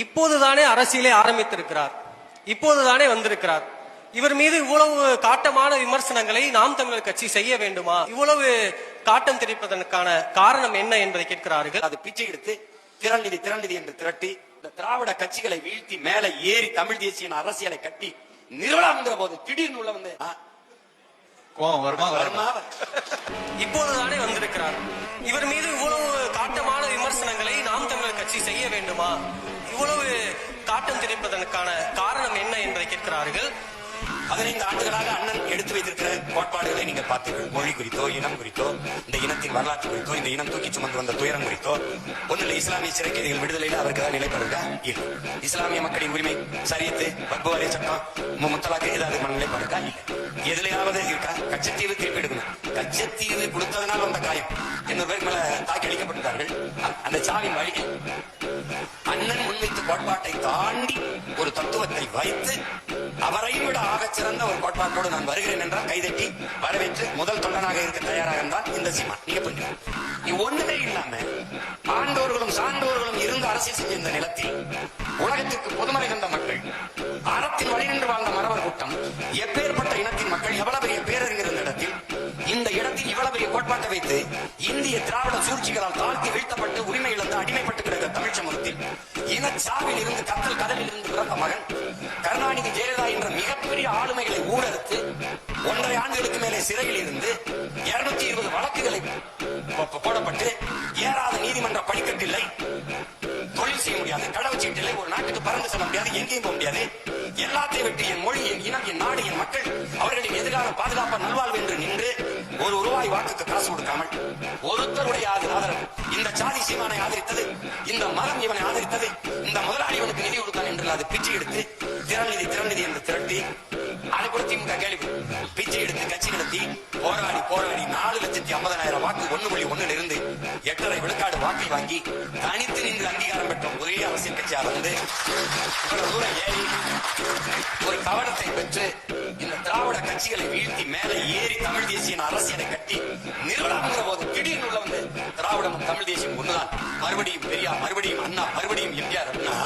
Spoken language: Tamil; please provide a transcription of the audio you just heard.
இப்போதுதானே அரசியலை ஆரம்பித்திருக்கிறார், இப்போதுதானே வந்திருக்கிறார். இவர் மீது இவ்வளவு காட்டமான விமர்சனங்களை நாம் தமிழர் கட்சி செய்ய வேண்டுமா? இவ்வளவு காட்டம் தெரிவிப்பதற்கான காரணம் என்ன என்பதை கேட்கிறார்கள். அது பிச்சை எடுத்து திரள்நிதி என்று திரட்டி இந்த திராவிட கட்சிகளை வீழ்த்தி மேல ஏறி தமிழ் தேசிய அரசியலை கட்டி நிறுவனங்கிற போது திடீர்னு உள்ள வந்து இப்போதுதானே வந்திருக்கிறார். இவர் மீது இவ்வளவு காட்டமான விமர்சனங்களை நாம் தமிழர் கட்சி செய்ய வேண்டுமா? இவ்வளவு காட்டம் தெரிவிப்பதற்கான காரணம் என்ன என்பதை கேட்கிறார்கள். 15 ஆண்டுகளாக அண்ணன் எடுத்து வைத்திருக்கிற கோட்பாடுகளை நீங்கள் பார்த்தீர்கள். மொழி குறித்தோ, இனம் குறித்தோ, இந்த இனத்தின் வரலாற்று குறித்தோ, இந்த இனம் தூக்கி சுமந்து வந்த துயரம் குறித்தோ ஒன்றில் இஸ்லாமிய சிறை கைதிகள் விடுதலையில் அவருக்கு தான் நிலைப்படுறா இல்லை. இஸ்லாமிய மக்களின் உரிமை சரியத்து வக்பு சட்டம் முத்தலாக்கு ஏதாவது நிலைப்படுறா இல்லை. எதுலையாவது இருக்கா? கச்சத்தீவு திருப்பி எடுக்கணும். கச்சத்தீவு கொடுத்ததனால் வந்த காயம் 800 பேருக்கு மேல தாக்கி அளிக்கப்பட்டார்கள். அந்த சாவின் வழி அண்ணன் முன்வைத்த கோட்பாட்டை தாண்டி ஒரு தத்துவத்தை வைத்து அவரையும் விட ஆகச் சிறந்த ஒரு கோட்பாட்டோடு நான் வருகிறேன் என்றால் கைதட்டி வரவேற்று முதல் தொண்டனாக இருக்க தயாராக இருந்தால் இந்த சீமா நீங்க புரிஞ்சு ஒண்ணுமே இல்லாம ஆண்டோர்களும் சான்றோர்களும் இருந்து அரசியல் செஞ்ச இந்த நிலத்தில் உலகத்திற்கு பொதுமறை தந்த மக்கள், அறத்தின் வழி நின்று வாழ்ந்த மறவர் கூட்டம், எப்பேற்பட்ட இனத்தின் மக்கள், எவ்வளவு பெரிய பேரறிஞர் இருந்த இடத்தில் இந்த இடத்தில் இவ்வளவு பெரிய கோட்பாட்டை வைத்து இந்திய திராவிட சூழ்ச்சிகளால் தாழ்த்தி வீழ்த்தப்பட்டு உரிமை இழந்து அடிமைப்பட்டு கிடக்கிற தமிழ் சமூகத்தில் இனச்சாவில் இருந்து கத்தல் கடலில் இருந்து பிறந்த மகன் கருணாநிதி ஜெயலலிதா என்ற மிகப்பெரிய ஆளுமைகளை ஊழலுக்கு 1.5 ஆண்டுகளுக்கு மேலே சிறையில் இருந்து 220 வழக்குகளை போடப்பட்டு ஏறாத நீதிமன்ற படிக்கட்டில்லை, தொழில் செய்ய முடியாது, கடவுச்சீட்டில்லை, ஒரு நாட்டுக்கு பறந்து செல்ல முடியாது, எங்கேயும் போக முடியாது. எல்லாத்தையும் விட்டு என் மொழி, என் இனம், என் நாடு, என் மக்கள் அவர்களின் எதிர்கால பாதுகாப்பு நல்வாழ்வு என்று நின்று ஒரு ரூபாய் வாக்குக்கு காசு கொடுக்காமல் ஒருத்தருடைய ஆதரவு இந்த சாதி சீமானை ஆதரித்தது, இந்த மரம் இவனை ஆதரித்தது, இந்த முதலாளி இவனுக்கு நிதி கொடுத்தான் என்று அது பிச்சை எடுத்து திரள்நிதி என்று திரட்டி அது கூட திமுக கேள்வி பிச்சை எடுத்து கட்சி நடத்தி போராடி 4,50,000 வாக்கு 1.1 இருந்து 8.5 விழுக்காடு வாக்கை வாங்கி தனித்து நின்று அங்கீகாரம் பெற்ற ஒரே அரசியல் கட்சியாக வந்து தூரம் ஏறி ஒரு கவனத்தை பெற்று இந்த திராவிட கட்சிகளை வீழ்த்தி மேல ஏறி தமிழ் தேசிய அரசியலை கட்டி நிறுவனங்கிற போது திடீர்னு உள்ள வந்து திராவிடமும் தமிழ் தேசியம் ஒண்ணுதான், மறுபடியும் பெரியார், மறுபடியும் அண்ணா, மறுபடியும் எம்ஜிஆர், அண்ணா